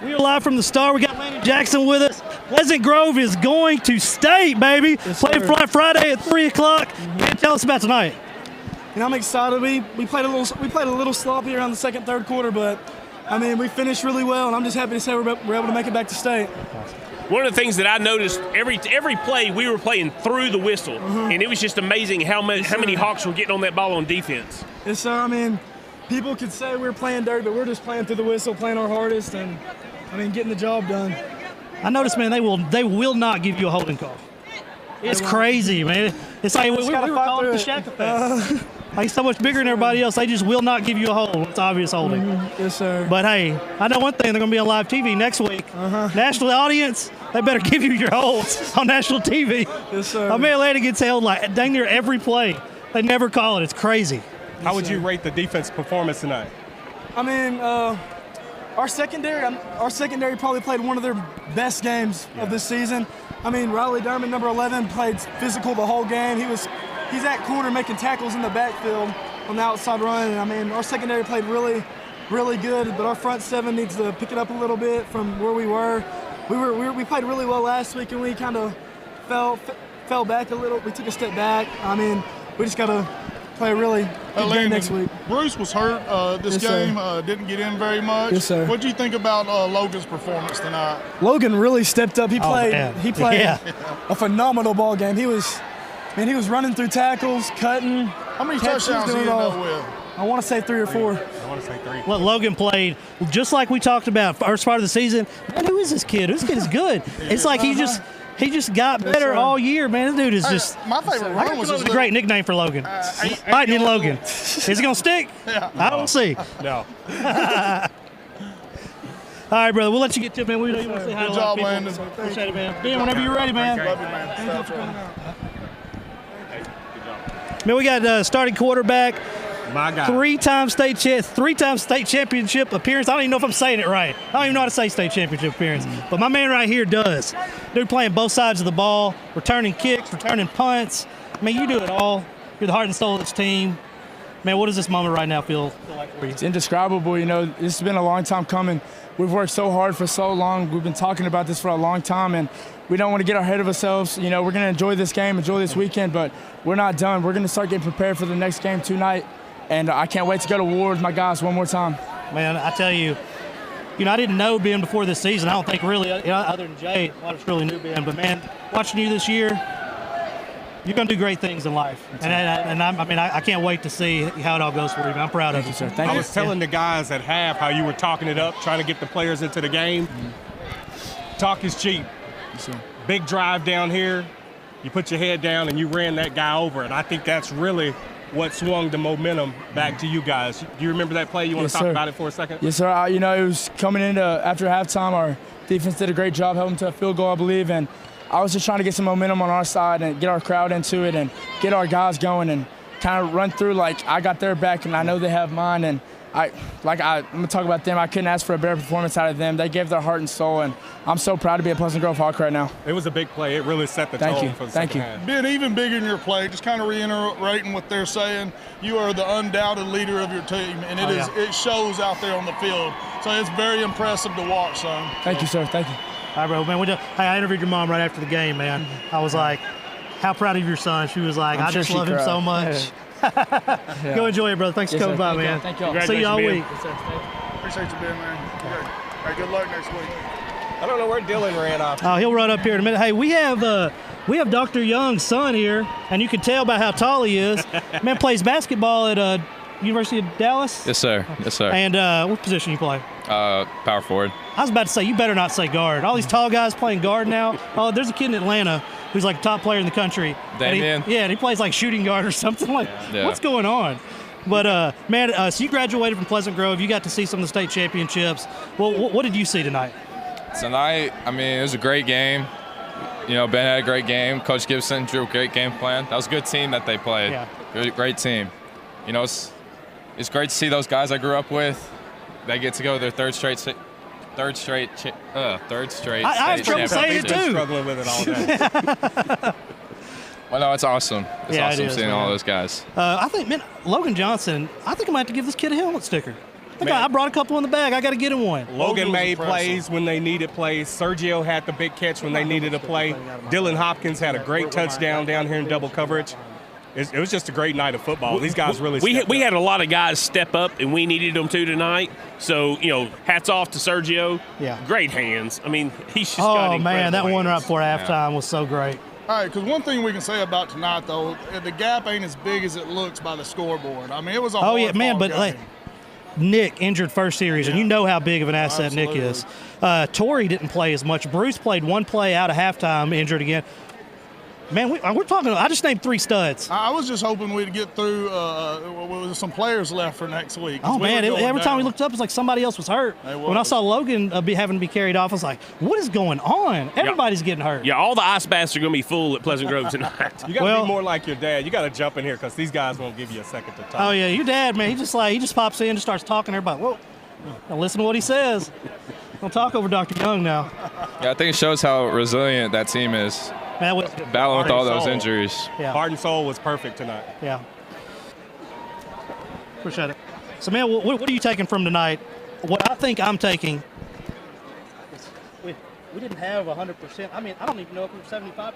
We are live from the Star. We got Landon Jackson with us. Pleasant Grove is going to state, baby. Yes, Play sir. Friday at 3 o'clock. Man, tell us about tonight. I'm excited. We played a little sloppy around the second, third quarter, but I mean we finished really well, and I'm just happy to say we're able to make it back to state. One of the things that I noticed every play we were playing through the whistle, and it was just amazing how many Hawks were getting on that ball on defense. Yes, sir. I mean, people could say we're playing dirty, but we're just playing through the whistle, playing our hardest, and I mean getting the job done. I noticed, man, they will not give you a holding call. It's crazy, man. It's like we were calling it the Shaq effect. Like so much bigger than everybody else, they just will not give you a hold. It's obvious holding. Yes, sir. But hey, I know one thing: they're going to be on live TV next week. National audience, they better give you your holds on national TV. Yes, sir. My man Atlanta gets held like dang near every play. They never call it. It's crazy. How would you rate the defense performance tonight? I mean, our secondary probably played one of their best games of this season. I mean, Riley Derman, number 11, played physical the whole game. He's at corner making tackles in the backfield on the outside run. And I mean, our secondary played really, really good, but our front seven needs to pick it up a little bit from where we were. We played really well last week, and we kind of fell back a little. We took a step back. I mean, we just got to play a really good game next week. Bruce was hurt this game, didn't get in very much. Yes, sir. What do you think about Logan's performance tonight? Logan really stepped up. He played Yeah. a phenomenal ball game. He was running through tackles, cutting. How many catches, touchdowns did doing he it end all. up with? I want to say 3 or 4. I want to say 3. Well, Logan played just like we talked about first part of the season. Man, who is this kid? This kid is good. It's like he just got better sir. all year, man. This dude is just. My favorite run was It's a great nickname for Logan. Lightning Logan. Is it going to stick? Yeah. I don't see. No. All right, brother. We'll let you get to it, man. We know you want to say hi to a Good lot of job, people. Landon. Appreciate it, man. Ben, whenever you're ready, man. Love you, man. Thank you for coming out. Man, we got starting quarterback, My guy. three-time state championship appearance. I don't even know if I'm saying it right. I don't even know how to say state championship appearance. But my man right here does. Dude playing both sides of the ball, returning kicks, returning punts. I mean, you do it all. You're the heart and soul of this team. Man, what does this moment right now feel like for you? It's indescribable. You know, this has been a long time coming. We've worked so hard for so long. We've been talking about this for a long time, and we don't want to get ahead of ourselves. You know, we're going to enjoy this game, enjoy this weekend, but we're not done. We're going to start getting prepared for the next game tonight, and I can't wait to go to war with my guys one more time. Man, I tell you, I didn't know Ben before this season. I don't think really, other than Jay, I just really knew Ben. But, man, watching you this year, you're going to do great things in life. And I can't wait to see how it all goes for you, man. I'm proud of you. Sir. Thank I you. was telling the guys at half how you were talking it up, trying to get the players into the game. Talk is cheap. Yes, sir. Big drive down here. You put your head down and you ran that guy over. And I think that's really what swung the momentum back to you guys. Do you remember that play? You want Yes, to talk sir. about it for a second? Yes, sir. It was coming into after halftime. Our defense did a great job helping to a field goal, I believe, and I was just trying to get some momentum on our side and get our crowd into it and get our guys going and kind of run through like I got their back and I know they have mine. And I'm gonna talk about them. I couldn't ask for a better performance out of them. They gave their heart and soul, and I'm so proud to be a Pleasant Grove Hawk right now. It was a big play. It really set the tone for the second half. Being even bigger in your play, just kind of reiterating what they're saying, you are the undoubted leader of your team, and it shows out there on the field. So it's very impressive to watch, son. Thank you, sir. Thank you. All right, bro. Man, I interviewed your mom right after the game, man. I was like, how proud of your son? She was like, I just love him so much. Go enjoy it, brother. Thanks for coming by, man. Thank you. See you all week. Appreciate you being, man. Okay. All right, good luck next week. I don't know where Dylan ran off. Oh, he'll run up here in a minute. Hey, we have Dr. Young's son here, and you can tell by how tall he is. Man plays basketball at University of Dallas. Yes, sir. Yes, sir. And what position you play? Power forward. I was about to say, you better not say guard. All these tall guys playing guard now. Oh, there's a kid in Atlanta who's like a top player in the country. Damien? And he plays like shooting guard or something. Like, Yeah. what's going on? But, man, so you graduated from Pleasant Grove. You got to see some of the state championships. Well, what did you see tonight? Tonight, it was a great game. Ben had a great game. Coach Gibson drew a great game plan. That was a good team that they played. Yeah. Great team. It's great to see those guys I grew up with. They get to go to their third straight I have trouble saying it, too. Struggling with it all day. Well, no, it's awesome. It's Yeah, it awesome is, seeing man. all those guys. I think, man, Logan Johnson, I think I might have to give this kid a helmet sticker. I brought a couple in the bag. I got to get him one. Logan made impressive. plays when they needed plays. Sergio had the big catch when they needed a play. Dylan Hopkins had a great touchdown down here in double coverage. It was just a great night of football. These guys really stepped we up. had a lot of guys step up, and we needed them to tonight. So, hats off to Sergio. Yeah. Great hands. I mean, he's just got Oh, man, that incredible one right hands. before halftime was so great. All right, because one thing we can say about tonight, though, the gap ain't as big as it looks by the scoreboard. I mean, it was a Oh, yeah, man, hard-fought but game. Nick injured first series, and you know how big of an asset Nick is. Torrey didn't play as much. Bruce played one play out of halftime, injured again. Man, we're talking. I just named 3 studs. I was just hoping we'd get through with some players left for next week. Oh, man, every time we looked up, it was like somebody else was hurt. When I saw Logan having to be carried off, I was like, what is going on? Everybody's getting hurt. Yeah, all the ice baths are going to be full at Pleasant Grove tonight. You got to be more like your dad. You got to jump in here because these guys won't give you a second to talk. Oh, yeah, your dad, man, he just pops in and starts talking to everybody. Whoa, now listen to what he says. Don't talk over Dr. Young now. Yeah, I think it shows how resilient that team is. Man, Battling with all those Soul. injuries. Yeah. Heart and soul was perfect tonight. Yeah. Appreciate it. So, man, what are you taking from tonight? What I think I'm taking is we didn't have 100%. I mean, I don't even know if we were 75%.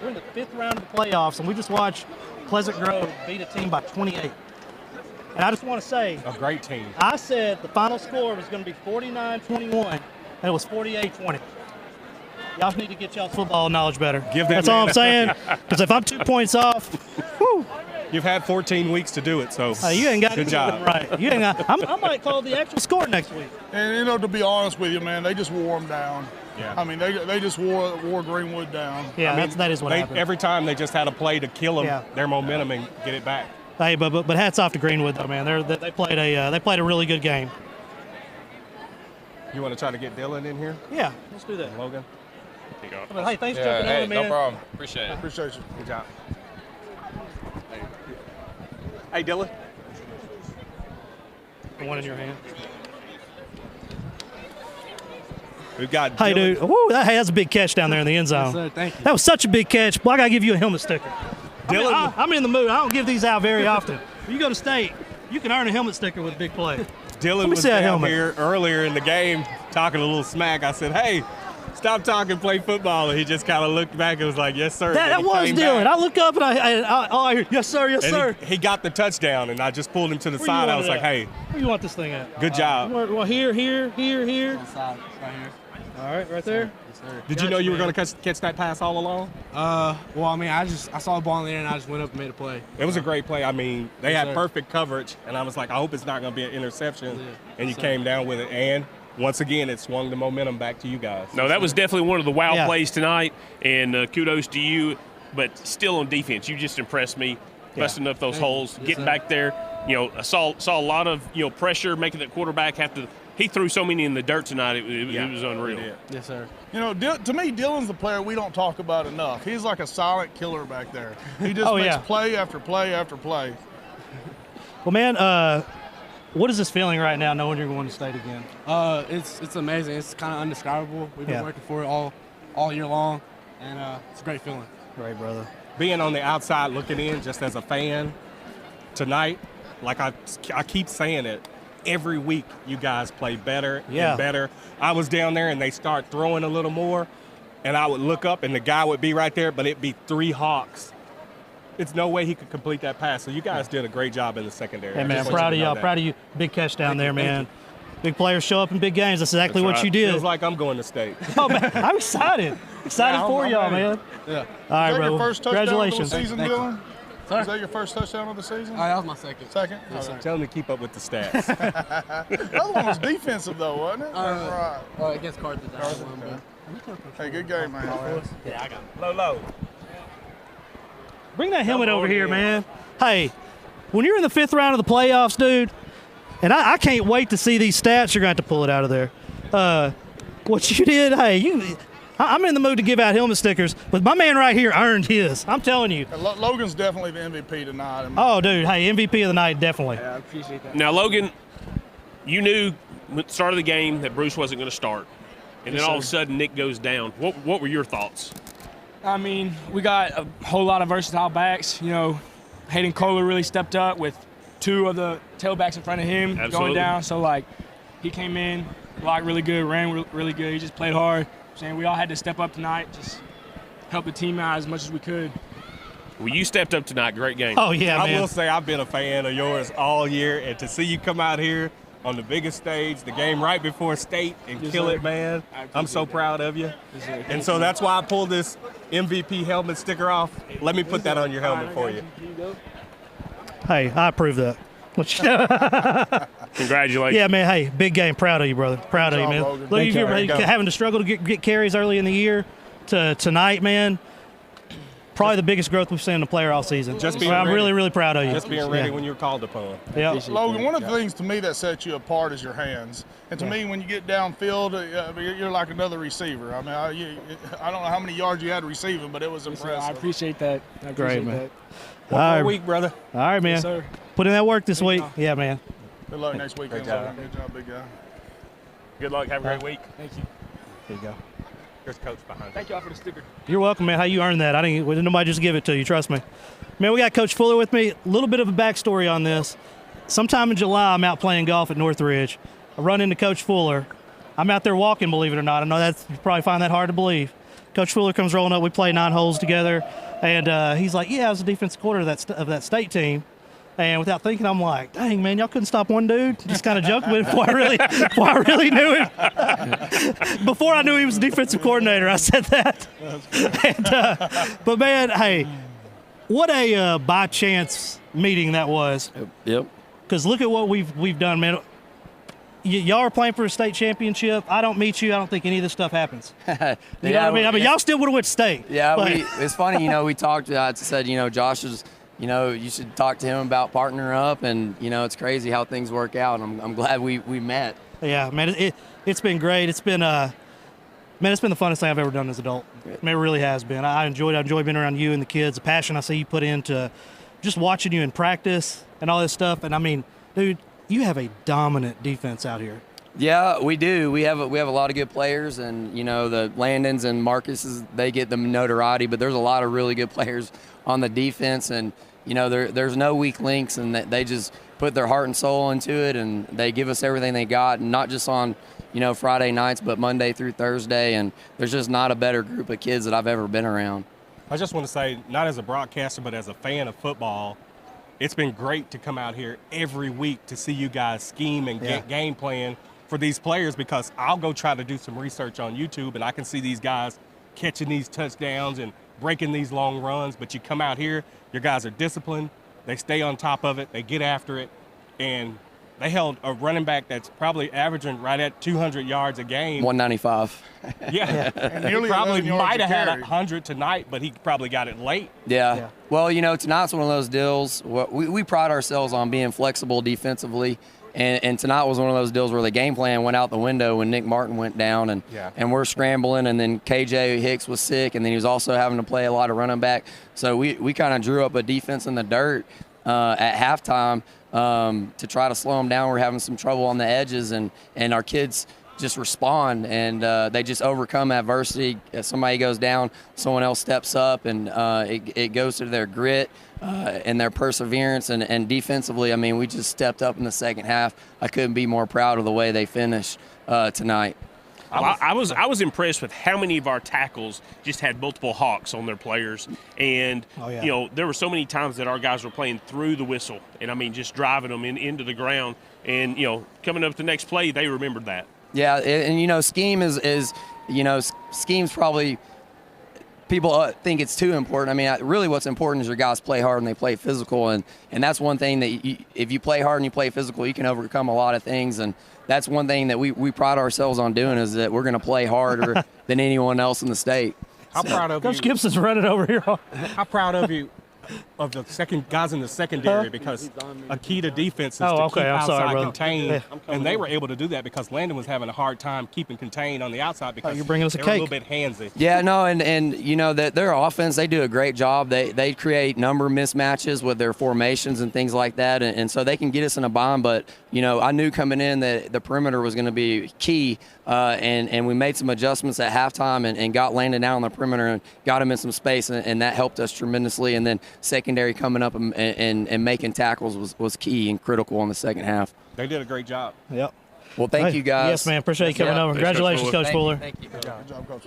We're in the 5th round of the playoffs, and we just watched Pleasant Grove beat a team by 28. And I just want to say, A great team. I said the final score was going to be 49-21, and it was 48-20. Y'all need to get y'all's football knowledge better. That's all I'm saying. Because if I'm 2 points off, whew, You've had 14 weeks to do it, so you ain't got good to job. right. You ain't got. I might call the actual score next week. And, to be honest with you, man, they just wore them down. Yeah. I mean, they just wore Greenwood down. Yeah, I mean, that is what happened. Every time they just had a play to kill them, Yeah. their momentum and get it back. Hey, but hats off to Greenwood though, man. They played a really good game. You want to try to get Dylan in here, Yeah, let's do that. Logan? But, hey, thanks for Yeah, jumping hey, on, man. no problem. Appreciate it. Appreciate you. Good job. Hey, Dylan. The one in your hand. We've got Hey, Dylan. dude. Woo, that's a big catch down there in the end zone. Yes, sir. Thank you. That was such a big catch. Boy, I gotta give you a helmet sticker. Dylan, I'm in the mood. I don't give these out very often. When you go to state, you can earn a helmet sticker with a big play. Dylan me was see that down helmet. here earlier in the game talking a little smack. I said, hey, stop talking, play football. And he just kind of looked back and was like, yes, sir. That And he was came Dylan. back. I look up and I hear, yes, sir, yes, And sir. he got the touchdown, and I just pulled him to the Where you side. I want was it like, at? hey, Where you want this thing at? good job. Well, here. Side, right here. All right, right there. Yes, sir. Did you know you were man. going to catch that pass all along? Well, I mean, I saw the ball in there and I just went up and made a play. It was a great play. I mean, they Yes, had sir. perfect coverage, and I was like, I hope it's not going to be an interception. Yeah. And you Yes, sir. came down with it. And once again, it swung the momentum back to you guys. No, that was definitely one of the wow Yeah. plays tonight, and kudos to you. But still on defense, you just impressed me, busting up those Thank you. holes, Yes, getting sir. back there. I saw a lot of pressure, making that quarterback have to. He threw so many in the dirt tonight. It was unreal. Yeah. Yes, sir. To me, Dylan's the player we don't talk about enough. He's like a silent killer back there. He just Oh, makes yeah. play after play after play. Well, man, what is this feeling right now knowing you're going to state again? It's amazing. It's kind of indescribable. We've been Yeah. working for it all year long, and it's a great feeling. Great, brother. Being on the outside looking in just as a fan tonight, like I keep saying it, every week you guys play better Yeah. and better. I was down there and they start throwing a little more, and I would look up and the guy would be right there, but it'd be 3 Hawks. It's no way he could complete that pass. So you guys did a great job in the secondary. Hey, I man, just want proud you of to know y'all. that. Proud of you. Big catch down there, Thank man. you. Big players show up in big games. That's exactly That's what right. you did. Feels like I'm going to state. Oh, man, I'm excited. Excited Yeah, for I'm y'all, ready. man. Yeah. All right, Is that bro. your first touchdown of the Congratulations. season, Thank you. Dylan? Sorry? Is that your first touchdown of the season? That was my second. Second? Yes, Okay. sir. Tell him to keep up with the stats. The other one was defensive, though, wasn't it? Right. Against Carthage, I won, but Hey, good game, man. Yeah, I got it. Low. Bring that helmet over here, man. Hey, when you're in the 5th round of the playoffs, dude, and I can't wait to see these stats, you're going to have to pull it out of there. What you did, hey, I'm in the mood to give out helmet stickers, but my man right here earned his. I'm telling you. Logan's definitely the MVP tonight. Oh, dude, hey, MVP of the night, definitely. I appreciate that. Now, Logan, you knew at the start of the game that Bruce wasn't going to start, and then all of a sudden Nick goes down. What were your thoughts? I mean, we got a whole lot of versatile backs. Hayden Kohler really stepped up with 2 of the tailbacks in front of him going down. So, like, he came in, blocked really good, ran really good. He just played hard. We all had to step up tonight, just help the team out as much as we could. Well, you stepped up tonight. Great game. Oh, yeah, man. I will say I've been a fan of yours all year, and to see you come out here on the biggest stage, the game right before state, and kill it, man. I'm so proud of you. And so that's why I pulled this MVP helmet sticker off. Let me put that on your helmet for you. Hey, I approve that. Congratulations. Yeah, man. Hey, big game. Proud of you, brother. Proud of you, man. Logan. Look, you're having to struggle to get carries early in the year to tonight, man. Probably the biggest growth we've seen in a player all season. I'm really, really proud of you. Just being ready when you're called upon. Yeah. Logan, one of the things to me that sets you apart is your hands. And to me, when you get downfield, you're like another receiver. I mean, I don't know how many yards you had receiving, but it was impressive. I appreciate that. Great, man. One more week, brother. All right, man. Yes, sir. Put in that work this week. Yeah, man. Good luck next weekend, Logan. Good job, big guy. Good luck. Have a great week. Thank you. There you go. There's Coach behind you. Thank y'all for the sticker. You're welcome, man. How you earned that? Didn't nobody just give it to you. Trust me. Man, we got Coach Fuller with me. A little bit of a backstory on this. Sometime in July, I'm out playing golf at Northridge. I run into Coach Fuller. I'm out there walking, believe it or not. I know you probably find that hard to believe. Coach Fuller comes rolling up. We play 9 holes together. And he's like, yeah, I was the defensive coordinator of that state team. And without thinking, I'm like, dang, man, y'all couldn't stop one dude. Just kind of joking with him before I really knew him. Before I knew he was the defensive coordinator, I said that. And, but, man, hey, what a by chance meeting that was. Yep. Because look at what we've done, man. Y'all are playing for a state championship. I don't meet you. I don't think any of this stuff happens. You know what I mean? I mean, y'all still would have went to state. Yeah, it's funny, we talked, I said, Josh is, you should talk to him about partnering up, and, it's crazy how things work out. I'm glad we met. Yeah, man, it's been great. It's been it's been the funnest thing I've ever done as an adult. I mean, it really has been. I enjoy being around you and the kids, the passion I see you put into just watching you in practice and all this stuff. And, I mean, dude, you have a dominant defense out here. Yeah, we do. We have a lot of good players, and the Landons and Marcuses, they get the notoriety, but there's a lot of really good players on the defense, and there's no weak links, and they just put their heart and soul into it, and they give us everything they got, and not just on Friday nights, but Monday through Thursday, and there's just not a better group of kids that I've ever been around. I just want to say, not as a broadcaster, but as a fan of football, it's been great to come out here every week to see you guys scheme and get game plan for these players, because I'll go try to do some research on YouTube, and I can see these guys catching these touchdowns and breaking these long runs. But you come out here, your guys are disciplined, they stay on top of it, they get after it, and they held a running back that's probably averaging right at 200 yards a game. 195. Yeah. And he probably might have had 100 tonight, but he probably got it late. Yeah. Well, tonight's one of those deals. We pride ourselves on being flexible defensively. And tonight was one of those deals where the game plan went out the window when Nick Martin went down, and we're scrambling, and then KJ Hicks was sick, and then he was also having to play a lot of running back. So we kind of drew up a defense in the dirt at halftime to try to slow them down. We're having some trouble on the edges, and our kids just respond, and they just overcome adversity. If somebody goes down, someone else steps up, and it goes to their grit and their perseverance. And defensively, I mean, we just stepped up in the second half. I couldn't be more proud of the way they finished tonight. I was impressed with how many of our tackles just had multiple hawks on their players, and there were so many times that our guys were playing through the whistle, and I mean just driving them into the ground, and coming up the next play they remembered that. Yeah, and scheme is scheme's probably, people think it's too important. I mean, really what's important is your guys play hard and they play physical, and that's one thing that if you play hard and you play physical, you can overcome a lot of things, and that's one thing that we pride ourselves on doing, is that we're going to play harder than anyone else in the state. How proud of you. Coach Gibson's running over here. How proud of you of the guys in the secondary, because a key to defense is to keep outside contained, and they were able to do that because Landon was having a hard time keeping contained on the outside because you're bringing us a they were a little bit handsy. Yeah, no, and that their offense, they do a great job. They create number mismatches with their formations and things like that, and so they can get us in a bind. But I knew coming in that the perimeter was going to be key and we made some adjustments at halftime and got Landon out on the perimeter and got him in some space, and that helped us tremendously. And then secondary coming up and making tackles was key and critical in the second half. They did a great job. Yep. Well, thank you guys. Yes, man. Appreciate you coming over. Congratulations, Coach Fuller. Thank you. Good job, Coach.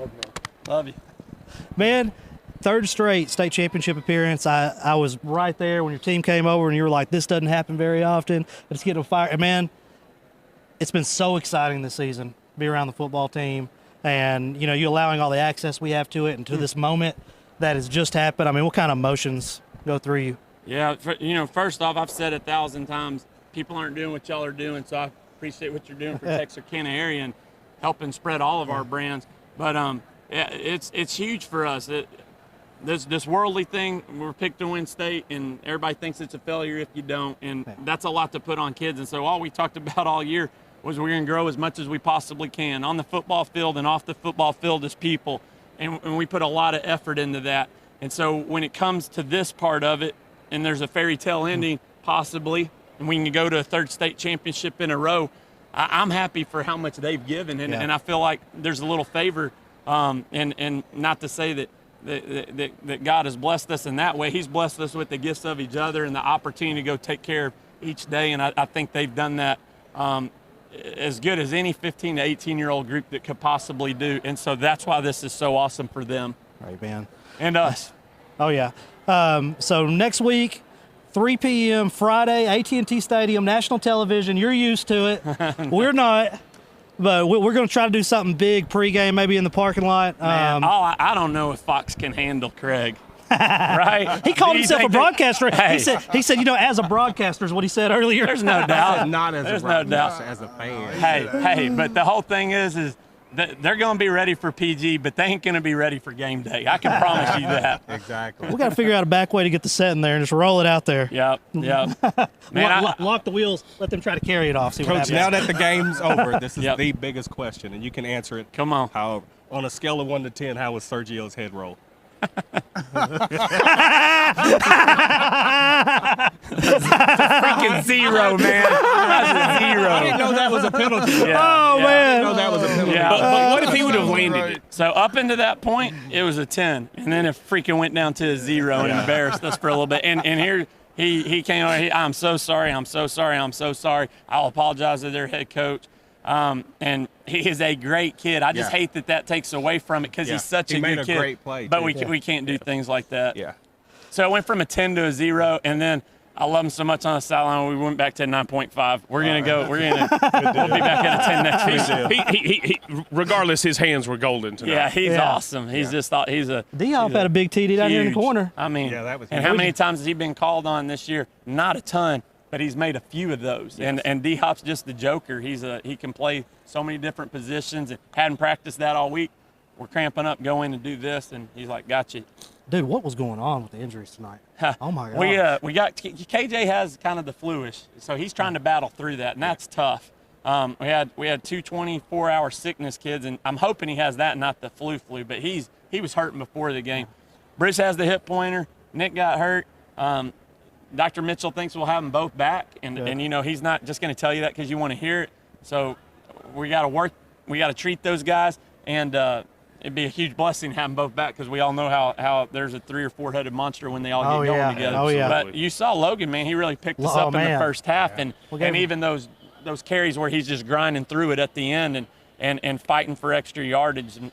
Love you. Man, third straight state championship appearance. I was right there when your team came over and you were like, this doesn't happen very often. Let's get on fire. And, man, it's been so exciting this season to be around the football team. And, you allowing all the access we have to it and to this moment that has just happened. I mean, what kind of emotions go through you? Yeah, first off, I've said 1,000 times, people aren't doing what y'all are doing, so I appreciate what you're doing for Texarkana area and helping spread all of our brands. But yeah, it's huge for us. This worldly thing, we're picked to win state, and everybody thinks it's a failure if you don't, and that's a lot to put on kids. And so all we talked about all year was we're going to grow as much as we possibly can on the football field and off the football field as people, and we put a lot of effort into that. And so when it comes to this part of it, and there's a fairy tale ending possibly, and we can go to a third state championship in a row, I'm happy for how much they've given, and I feel like there's a little favor, and not to say that God has blessed us in that way. He's blessed us with the gifts of each other and the opportunity to go take care of each day, and I think they've done that as good as any 15 to 18-year-old group that could possibly do, and so that's why this is so awesome for them. Right, man. And us. Oh, yeah. So next week, 3 p.m. Friday, AT&T Stadium, national television. You're used to it. We're not. But we're going to try to do something big pregame, maybe in the parking lot. Man, I don't know if Fox can handle Craig. Right? He called himself a broadcaster. Hey. He said, as a broadcaster is what he said earlier. There's no doubt. Not as There's a no doubt. as a fan. Hey, but the whole thing is that they're going to be ready for PG, but they ain't going to be ready for game day. I can promise you that. Exactly. We got to figure out a back way to get the set in there and just roll it out there. Yep. Man, lock the wheels. Let them try to carry it off. See what Coach, happens. now that the game's over, this is the biggest question, and you can answer it. Come on. However, on a scale of 1 to 10, how was Sergio's head roll? Freaking zero, man. That's a zero. I didn't know that was a penalty. Man. I didn't know that was a penalty. Yeah. But what if he would have landed it? So up into that point, it was a 10, and then it freaking went down to a 0 and embarrassed us for a little bit. And here he came over. I'm so sorry. I'm so sorry. I'm so sorry. I'll apologize to their head coach. And he is a great kid. I just hate that takes away from it because he's such a good kid. Great play, but we can't do things like that. Yeah. So it went from a 10 to a 0, and then I love him so much on the sideline. We went back to 9.5. We're gonna go. We'll be back at a 10 next week. He regardless, his hands were golden tonight. Yeah, he's awesome. He's just thought he's a. D-Hop had a big TD down here in the corner. I mean, that was. And how many times has he been called on this year? Not a ton, but he's made a few of those. Yes. And D-Hop's just the joker. He can play so many different positions and hadn't practiced that all week. We're cramping up, go in and do this, and he's like, got you. Dude, what was going on with the injuries tonight? Oh, my God. We got KJ has kind of the fluish, so he's trying to battle through that, and that's tough. We had two 24-hour sickness kids, and I'm hoping he has that, not the flu, but he was hurting before the game. Bruce has the hip pointer. Nick got hurt. Dr. Mitchell thinks we'll have them both back, and he's not just going to tell you that because you want to hear it. So we got to work. We got to treat those guys, and it'd be a huge blessing to have them both back because we all know how there's a 3 or 4 headed monster when they all get going together. Oh, yeah. But you saw Logan, man. He really picked us up in the first half, and even those carries where he's just grinding through it at the end and fighting for extra yardage. And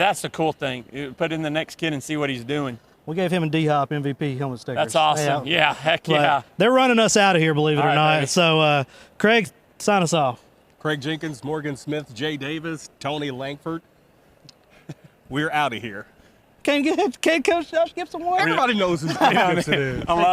that's the cool thing. You put in the next kid and see what he's doing. We gave him and D-Hop MVP helmet stickers. That's awesome. Yeah, heck yeah. They're running us out of here, believe it or not. Baby. So, Craig, sign us off. Craig Jenkins, Morgan Smith, Jay Davis, Tony Langford. We're out of here. Can't Coach Josh Gibson one? Everybody knows who Gibson is. I love it.